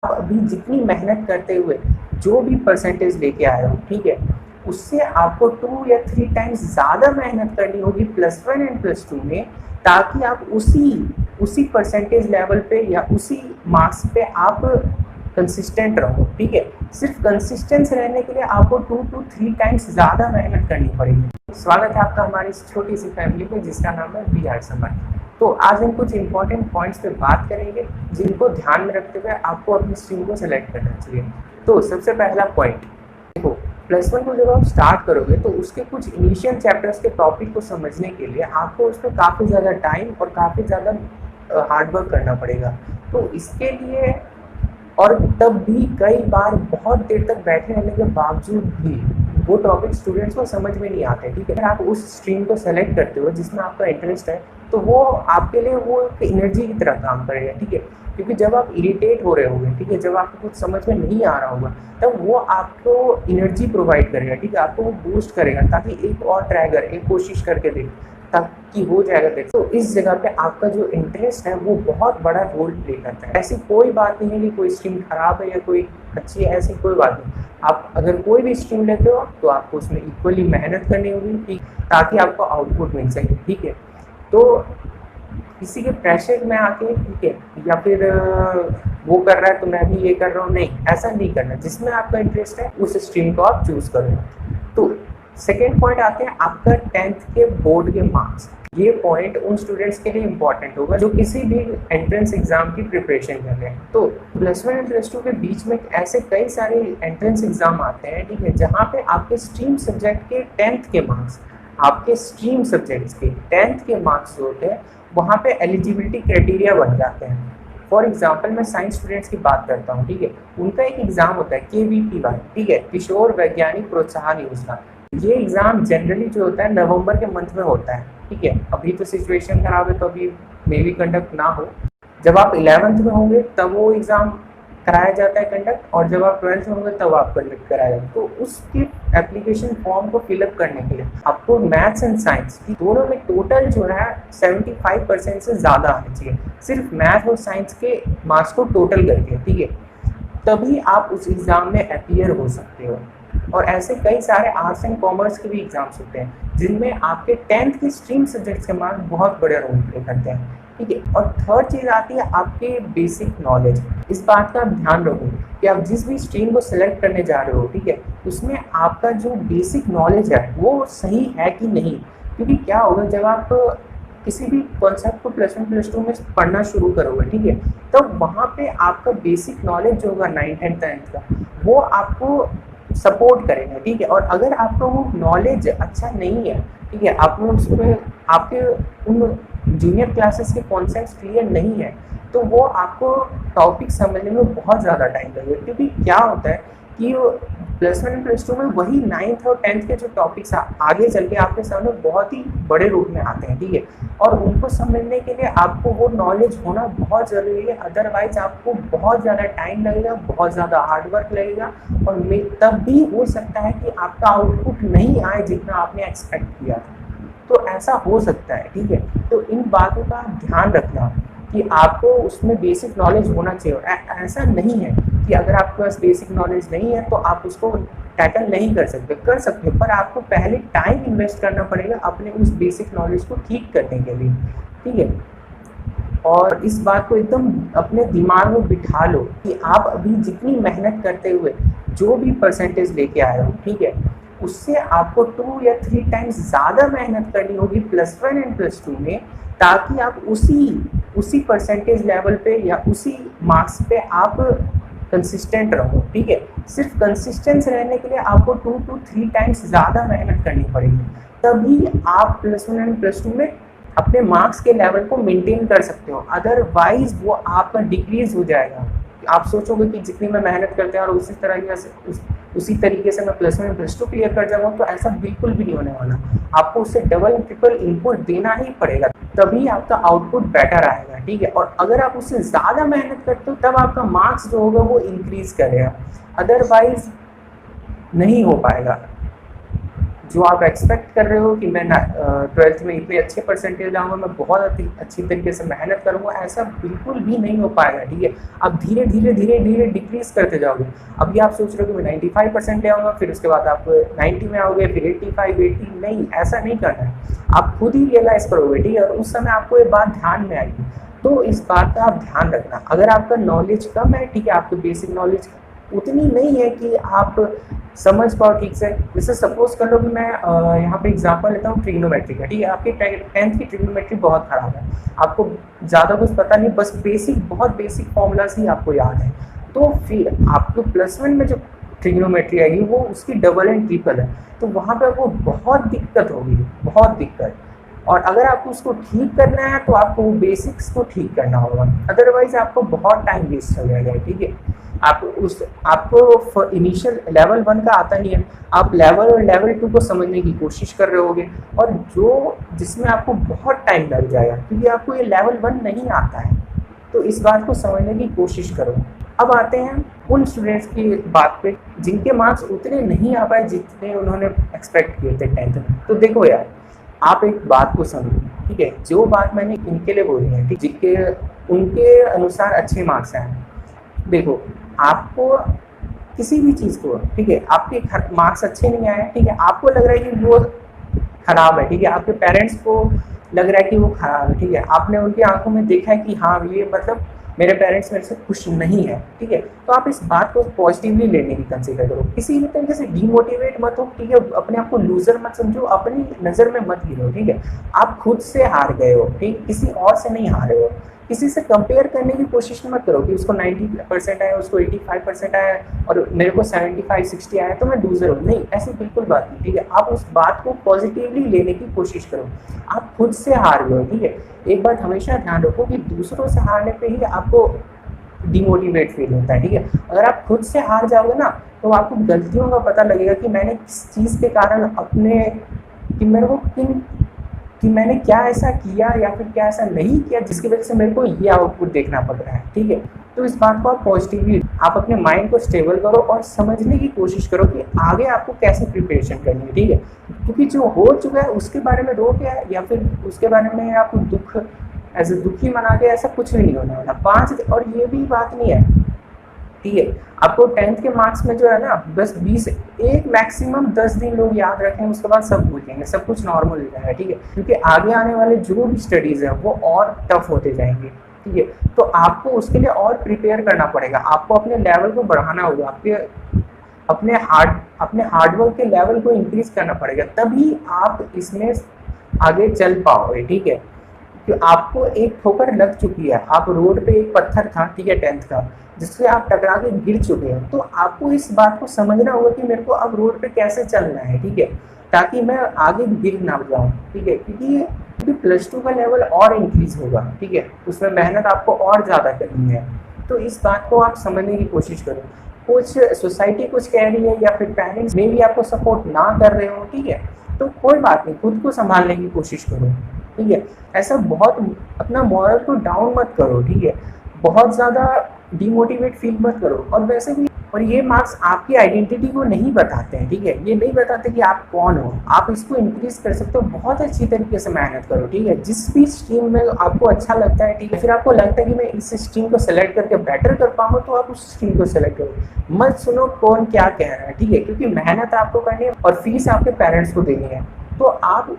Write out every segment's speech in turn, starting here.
आप अभी जितनी मेहनत करते हुए जो भी परसेंटेज लेके आए हो, ठीक है, उससे आपको 2 या 3 टाइम्स ज़्यादा मेहनत करनी होगी +1 एंड +2 में, ताकि आप उसी परसेंटेज लेवल पे या उसी मार्क्स पे आप कंसिस्टेंट रहो, ठीक है। सिर्फ कंसिस्टेंस रहने के लिए आपको 2 to 3 टाइम्स ज़्यादा मेहनत करनी पड़ेगी। स्वागत है आपका हमारी इस छोटी सी फैमिली में जिसका नाम है VR समर। तो आज हम कुछ इंपॉर्टेंट पॉइंट्स पे बात करेंगे जिनको ध्यान में रखते हुए आपको अपनी स्ट्रीम को सेलेक्ट करना चाहिए। तो सबसे पहला पॉइंट देखो, +1 को जब आप स्टार्ट करोगे तो उसके कुछ इनिशियल चैप्टर्स के टॉपिक को समझने के लिए आपको उसमें काफ़ी ज़्यादा टाइम और काफ़ी ज़्यादा हार्डवर्क करना पड़ेगा। तो इसके लिए और तब भी कई बार बहुत देर तक बैठे रहने के बावजूद भी वो टॉपिक स्टूडेंट्स को समझ में नहीं आते, ठीक है। अगर आप उस स्ट्रीम को सेलेक्ट करते हो जिसमें आपका इंटरेस्ट है तो वो आपके लिए वो एक एनर्जी की तरह काम करेगा, ठीक है। क्योंकि जब आप इरिटेट हो रहे होंगे, ठीक है, जब आपको कुछ समझ में नहीं आ रहा होगा, तब वो आपको एनर्जी प्रोवाइड करेगा, ठीक है, आपको वो बूस्ट करेगा ताकि एक और ट्राई कर, एक कोशिश करके देख, ताकि हो जाएगा देख। तो इस जगह पे आपका जो इंटरेस्ट है वो बहुत बड़ा रोल प्ले करता है। ऐसी कोई बात नहीं है कि कोई स्ट्रीम खराब है या कोई अच्छी है, ऐसी कोई बात नहीं। आप अगर कोई भी स्ट्रीम लेते हो तो आपको उसमें इक्वली मेहनत करनी होगी, ठीक, ताकि आपको आउटपुट मिल सके, ठीक है। तो किसी के प्रेशर में आके, ठीक है, या फिर वो कर रहा है तो मैं भी ये कर रहा हूँ, नहीं, ऐसा नहीं करना। जिसमें आपका इंटरेस्ट है उस स्ट्रीम को आप चूज करो। तो सेकेंड पॉइंट आते हैं आपका 10th के बोर्ड के मार्क्स। ये पॉइंट उन स्टूडेंट्स के लिए इंपॉर्टेंट होगा जो किसी भी एंट्रेंस एग्जाम की प्रिपरेशन कर रहे हैं। तो +1 और +2 के बीच में ऐसे कई सारे एंट्रेंस एग्जाम आते हैं, ठीक है, जहाँ पे आपके स्ट्रीम सब्जेक्ट के 10th के मार्क्स, आपके स्ट्रीम सब्जेक्ट्स के 10th के मार्क्स जो होते हैं वहाँ पे एलिजिबिलिटी क्राइटेरिया बन जाते हैं। फॉर एग्जाम्पल मैं साइंस स्टूडेंट्स की बात करता हूँ, ठीक है, उनका एक एग्जाम होता है KVPY, ठीक है, किशोर वैज्ञानिक प्रोत्साहन योजना। ये एग्ज़ाम जनरली जो होता है नवंबर के मंथ में होता है, ठीक है। अभी तो सिचुएशन खराब है तो अभी मे बी कंडक्ट ना हो। जब आप 11th में होंगे तब वो एग्ज़ाम कराया जाता है कंडक्ट, और जब आप 12th में होंगे तब आप कंडक्ट कराया जाता है। तो उसके एप्लीकेशन फॉर्म को फिलअप करने के लिए आपको मैथ्स एंड साइंस दोनों में टोटल जो है 75% से ज़्यादा आना चाहिए, सिर्फ मैथ और साइंस के मार्क्स को टोटल करके, ठीक है, तभी आप उस एग्ज़ाम में अपीयर हो सकते हो। और ऐसे कई सारे आर्ट्स एंड कॉमर्स के भी एग्जाम्स होते हैं जिनमें आपके 10th के स्ट्रीम सब्जेक्ट्स के मार्क्स बहुत बड़े रोल प्ले करते हैं, ठीक है। और थर्ड चीज़ आती है आपके बेसिक नॉलेज। इस बात का ध्यान रखो कि आप जिस भी स्ट्रीम को सिलेक्ट करने जा रहे हो, ठीक है, उसमें आपका जो बेसिक नॉलेज है वो सही है कि नहीं। क्योंकि क्या होगा जब आप किसी भी कॉन्सेप्ट को +1 +2 में पढ़ना शुरू करोगे, ठीक है, तो वहाँ पे आपका बेसिक नॉलेज जो होगा 9th एंड 10th का वो आपको सपोर्ट करेंगे, ठीक है। और अगर आपका वो नॉलेज अच्छा नहीं है, ठीक है, आपने उसमें आपके उन जूनियर क्लासेस के कॉन्सेप्ट्स क्लियर नहीं है, तो वो आपको टॉपिक समझने में बहुत ज़्यादा टाइम लगेगा। क्योंकि क्या होता है कि +1 +2 में वही 9th और 10th के जो टॉपिक्स आगे चल के आपके सामने बहुत ही बड़े रूप में आते हैं, ठीक है, और उनको समझने के लिए आपको वो नॉलेज होना बहुत ज़रूरी है। अदरवाइज आपको बहुत ज़्यादा टाइम लगेगा, बहुत ज़्यादा हार्डवर्क लगेगा, और तब भी हो सकता है कि आपका आउटपुट नहीं आए जितना आपने एक्सपेक्ट किया था। तो ऐसा हो सकता है, ठीक है। तो इन बातों का ध्यान रखना कि आपको उसमें बेसिक नॉलेज होना चाहिए। ऐसा नहीं है कि अगर आपके पास बेसिक नॉलेज नहीं है तो आप उसको टैकल नहीं कर सकते, कर सकते हो, पर आपको पहले टाइम इन्वेस्ट करना पड़ेगा अपने उस बेसिक नॉलेज को ठीक करने के लिए, ठीक है। और इस बात को एकदम अपने दिमाग में बिठा लो कि आप अभी जितनी मेहनत करते हुए जो भी परसेंटेज लेके आए हो, ठीक है, उससे आपको 2 या 3 टाइम्स ज़्यादा मेहनत करनी होगी +1 एंड +2 में, ताकि आप उसी परसेंटेज लेवल पे या उसी मार्क्स पे आप कंसिस्टेंट रहो, ठीक है। सिर्फ कंसिस्टेंस रहने के लिए आपको 2 to 3 टाइम्स ज़्यादा मेहनत करनी पड़ेगी, तभी आप +1 एंड +2 में अपने मार्क्स के लेवल को मेंटेन कर सकते हो। अदरवाइज वो आपका डिक्रीज हो जाएगा। आप सोचोगे कि जितनी मैं मेहनत करते हैं और उसी तरीके से मैं +1 +2 क्लियर कर जाऊँगा, तो ऐसा बिल्कुल भी नहीं होने वाला। आपको उससे डबल ट्रिपल इनपुट देना ही पड़ेगा, तभी आपका आउटपुट बेटर आएगा, ठीक है। और अगर आप उससे ज़्यादा मेहनत करते हो तब आपका मार्क्स जो होगा वो इंक्रीज करेगा, अदरवाइज नहीं हो पाएगा। जो आप एक्सपेक्ट कर रहे हो कि मैं 12th में इतने अच्छे परसेंटेज लाऊंगा, मैं बहुत अच्छी तरीके से मेहनत करूंगा, ऐसा बिल्कुल भी नहीं हो पाएगा। ठीक है, आप धीरे धीरे धीरे धीरे डिक्रीज करते जाओगे। अभी आप सोच रहे हो कि मैं 95% ले आऊँगा, फिर उसके बाद आप 90 में आओगे, फिर 85, 80, नहीं, ऐसा नहीं करना है। आप खुद ही रियलाइज़ करोगे, ठीक है, और उस समय आपको ये बात ध्यान में आएगी। तो इस बात का आप ध्यान रखना। अगर आपका नॉलेज कम है, ठीक है, आपकी बेसिक नॉलेज उतनी नहीं है कि आप समझ पाओ ठीक से। जैसे सपोज कर लो कि मैं यहाँ पे एग्जांपल लेता हूँ ट्रिग्नोमेट्री का, ठीक है, आपकी 10th की ट्रिग्नोमेट्री बहुत खराब है, आपको ज़्यादा कुछ पता नहीं, बस बहुत बेसिक फॉर्मूलाज ही आपको याद है। तो फिर आपको +1 में जो ट्रिग्नोमेट्री आएगी वो उसकी डबल एंड ट्रिपल है, तो वहाँ पे आपको बहुत दिक्कत होगी, बहुत दिक्कत। और अगर आपको उसको ठीक करना है तो आपको वो बेसिक्स को ठीक करना होगा, अदरवाइज आपको बहुत टाइम वेस्ट हो जाएगा। ठीक है, आपको इनिशियल लेवल 1 का आता नहीं है, आप लेवल 2 को समझने की कोशिश कर रहे होगे, और जिसमें आपको बहुत टाइम लग जाएगा क्योंकि आपको ये लेवल 1 नहीं आता है। तो इस बात को समझने की कोशिश करो। अब आते हैं उन स्टूडेंट्स की बात पे जिनके मार्क्स उतने नहीं आ पाए जितने उन्होंने एक्सपेक्ट किए थे 10th में। तो देखो यार, आप एक बात को समझो, ठीक है, जो बात मैंने इनके लिए बोली है, ठीक, जिनके उनके अनुसार अच्छे मार्क्स आए, देखो आपको किसी भी चीज़ को, ठीक है, आपके मार्क्स अच्छे नहीं आए, ठीक है, आपको लग रहा है कि वो खराब है, ठीक है, आपके पेरेंट्स को लग रहा है कि वो खराब है, ठीक है, आपने उनकी आंखों में देखा है कि हाँ ये मतलब मेरे पेरेंट्स मेरे से खुश नहीं है, ठीक है, तो आप इस बात को पॉजिटिवली लेने की कंसीडर करो, किसी भी तरीके से डीमोटिवेट मत हो, ठीक है, अपने आप को लूजर मत समझो, अपनी नज़र में मत गिरो, ठीक है, आप खुद से हार गए हो, ठीक, किसी और से नहीं हारे हो। किसी से कंपेयर करने की कोशिश मत करो कि उसको 90% आया, उसको 85% आया और मेरे को 75-60 आया तो मैं लूजर हूँ, नहीं, ऐसी बिल्कुल बात नहीं, ठीक है, आप उस बात को पॉजिटिवली लेने की कोशिश करो। आप खुद से हार गए हो, ठीक है, एक बात हमेशा ध्यान रखो कि दूसरों से हारने पे ही आपको डिमोटिवेट फील होता है, ठीक है, अगर आप खुद से हार जाओगे ना तो आपको गलतियों का पता लगेगा कि मैंने किस चीज़ के कारण कि मैंने क्या ऐसा किया या फिर क्या ऐसा नहीं किया जिसकी वजह से मेरे को ये आउटपुट देखना पड़ रहा है, ठीक है। तो इस बात को आप पॉजिटिवली, आप अपने माइंड को स्टेबल करो और समझने की कोशिश करो कि आगे आपको कैसे प्रिपरेशन करनी है, ठीक है, क्योंकि जो हो चुका है उसके बारे में रो के या फिर उसके बारे में आपको दुखी मना के ऐसा कुछ भी नहीं होने वाला। 5 और ये भी बात नहीं है, ठीक है, आपको 10th के मार्क्स में जो है ना बस 20, एक मैक्सिमम 10 दिन लोग याद रखें, उसके बाद सब भूल जाएंगे, सब कुछ नॉर्मल हो जाएगा, ठीक है, क्योंकि आगे आने वाले जो भी स्टडीज़ है वो और टफ होते जाएंगे, ठीक है, तो आपको उसके लिए और प्रिपेयर करना पड़ेगा, आपको अपने लेवल को बढ़ाना होगा, अपने हार्डवर्क के लेवल को इंक्रीज करना पड़ेगा, तभी आप इसमें आगे चल पाओगे, ठीक है। कि आपको एक ठोकर लग चुकी है, आप रोड पे एक पत्थर था, ठीक है, 10th का, जिससे आप टकरा के गिर चुके हैं, तो आपको इस बात को समझना होगा कि मेरे को अब रोड पे कैसे चलना है, ठीक है, ताकि मैं आगे गिर ना जाऊँ, ठीक है, क्योंकि +2 का लेवल और इंक्रीज होगा, ठीक है, उसमें मेहनत आपको और ज़्यादा करनी है। तो इस बात को आप समझने की कोशिश करो। कुछ सोसाइटी कुछ कह रही है या फिर पेरेंट्स में भी आपको सपोर्ट ना कर रहे हो, ठीक है, तो कोई बात नहीं, खुद को संभालने की कोशिश करो, ठीक है, ऐसा बहुत अपना मॉरल को डाउन मत करो, ठीक है, बहुत ज़्यादा डिमोटिवेट फील मत करो। और वैसे भी और ये मार्क्स आपकी आइडेंटिटी को नहीं बताते हैं, ठीक है, ये नहीं बताते कि आप कौन हो, आप इसको इंक्रीज कर सकते हो, बहुत अच्छी तरीके से मेहनत करो, ठीक है, जिस भी स्ट्रीम में आपको अच्छा लगता है, ठीक है, फिर आपको लगता है कि मैं इस स्ट्रीम को सेलेक्ट करके बेटर कर पाऊँ तो आप उस स्ट्रीम को सेलेक्ट करो, मत सुनो कौन क्या कह रहा है, ठीक है, क्योंकि मेहनत आपको करनी है और फीस आपके पेरेंट्स को देनी है, तो आप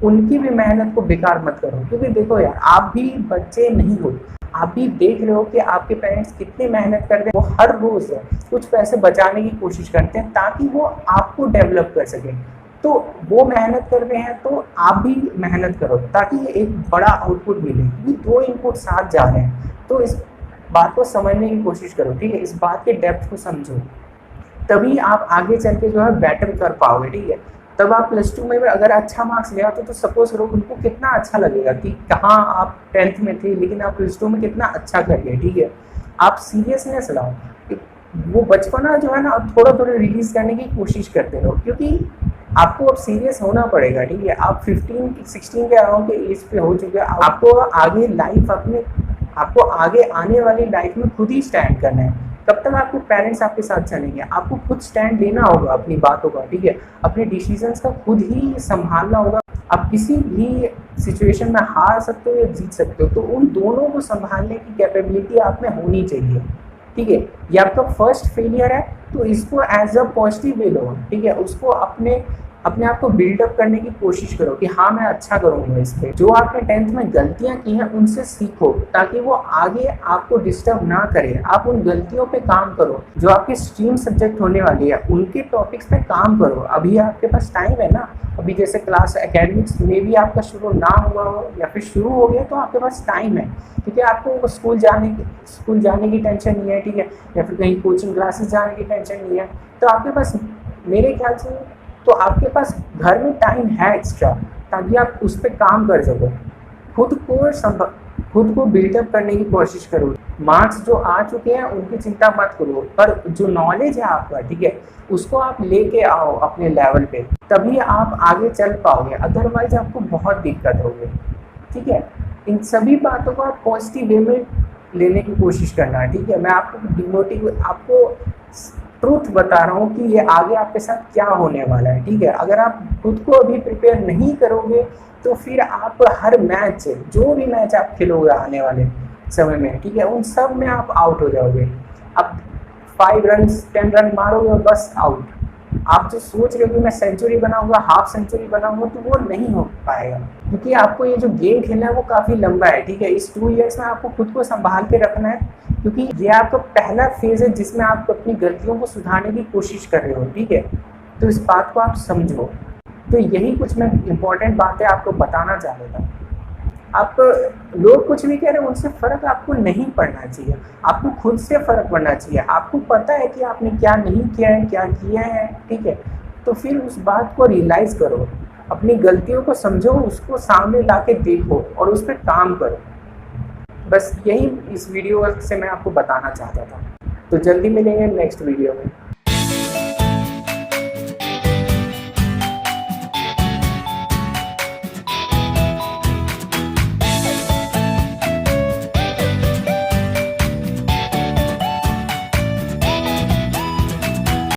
उनकी भी मेहनत को बेकार मत करो, क्योंकि देखो यार, आप भी बच्चे नहीं हो, आप भी देख रहे हो कि आपके पेरेंट्स कितनी मेहनत करते हैं, वो हर रोज़ कुछ पैसे बचाने की कोशिश करते हैं ताकि वो आपको डेवलप कर सकें, तो वो मेहनत कर रहे हैं तो आप भी मेहनत करो ताकि एक बड़ा आउटपुट मिले, क्योंकि 2 इनपुट साथ जा रहे हैं, तो इस बात को समझने की कोशिश करो, ठीक है, इस बात के डेप्थ को समझो, तभी आप आगे चल के जो है बेटर कर पाओगे, ठीक है। तब आप +2 में अगर अच्छा मार्क्स ले आते तो सपोज करो उनको कितना अच्छा लगेगा कि कहाँ आप 10th में थे लेकिन आप +2 में कितना अच्छा कर गए, ठीक है, आप सीरियसनेस लाओ, वो बचपना जो है ना थोड़ा थोड़ा रिलीज़ करने की कोशिश करते रहो, क्योंकि आपको अब सीरियस होना पड़ेगा, ठीक है, आप 15-16 के अराउंड के एज पे हो चुके हैं, आपको आगे आने वाली लाइफ में खुद ही स्टैंड करना है, कब तक आपके पेरेंट्स आपके साथ चलेंगे? आपको खुद स्टैंड लेना होगा अपनी बातों का, ठीक है? अपने डिसीजंस का खुद ही संभालना होगा। आप किसी भी सिचुएशन में हार सकते हो या जीत सकते हो, तो उन दोनों को संभालने की कैपेबिलिटी आप में होनी चाहिए, ठीक है? ये आपका फर्स्ट फेलियर है, तो इसको एज अ पॉजिटिव वे लो, ठीक है? उसको अपने आप को बिल्डअप करने की कोशिश करो कि हाँ मैं अच्छा करूँगा इस पे। जो आपने 10th में गलतियाँ की हैं उनसे सीखो, ताकि वो आगे आपको डिस्टर्ब ना करे। आप उन गलतियों पे काम करो। जो आपके स्ट्रीम सब्जेक्ट होने वाली है उनके टॉपिक्स पे काम करो। अभी आपके पास टाइम है ना, अभी जैसे क्लास एकेडमिक्स में भी आपका शुरू ना हुआ हो या फिर शुरू हो गया तो आपके पास टाइम है, ठीक है? आपको स्कूल जाने की टेंशन नहीं है, ठीक है? या फिर कहीं कोचिंग क्लासेस जाने की टेंशन नहीं है, तो आपके पास मेरे ख्याल से तो आपके पास घर में टाइम है एक्स्ट्रा, ताकि आप उस पर काम कर सको। खुद को बिल्डअप करने की कोशिश करो। मार्क्स जो आ चुके हैं उनकी चिंता मत करो, पर जो नॉलेज है आपका, ठीक है, उसको आप लेके आओ अपने लेवल पे, तभी आप आगे चल पाओगे। अदरवाइज आपको बहुत दिक्कत होगी, ठीक है? इन सभी बातों को आप पॉजिटिव वे में लेने की कोशिश करना, ठीक है? मैं आपको ट्रूथ बता रहा हूँ कि ये आगे आपके साथ क्या होने वाला है, ठीक है? अगर आप खुद को अभी प्रिपेयर नहीं करोगे तो फिर आप हर मैच, जो भी मैच आप खेलोगे आने वाले समय में, ठीक है, उन सब में आप आउट हो जाओगे। आप 5 रन 10 रन मारोगे और बस आउट। आप जो सोच रहे हो कि मैं सेंचुरी बनाऊंगा, हाफ सेंचुरी बनाऊंगा, तो वो नहीं हो पाएगा, क्योंकि आपको ये जो गेम खेलना है वो काफ़ी लंबा है, ठीक है? इस 2 ईयर्स में आपको खुद को संभाल के रखना है, क्योंकि ये आपका पहला फेज है जिसमें आप अपनी गलतियों को सुधारने की कोशिश कर रहे हो, ठीक है? तो इस बात को आप समझो। तो यही कुछ मैं इम्पोर्टेंट बातें आपको बताना चाह रहा था। आप लोग कुछ भी कह रहे हैं उनसे फ़र्क आपको नहीं पड़ना चाहिए, आपको खुद से फ़र्क पड़ना चाहिए। आपको पता है कि आपने क्या नहीं किया है, क्या किया है, ठीक है? तो फिर उस बात को रियलाइज़ करो, अपनी गलतियों को समझो, उसको सामने ला के देखो और उस पर काम करो। बस यही इस वीडियो से मैं आपको बताना चाहता था। तो जल्दी मिलेंगे नेक्स्ट वीडियो में।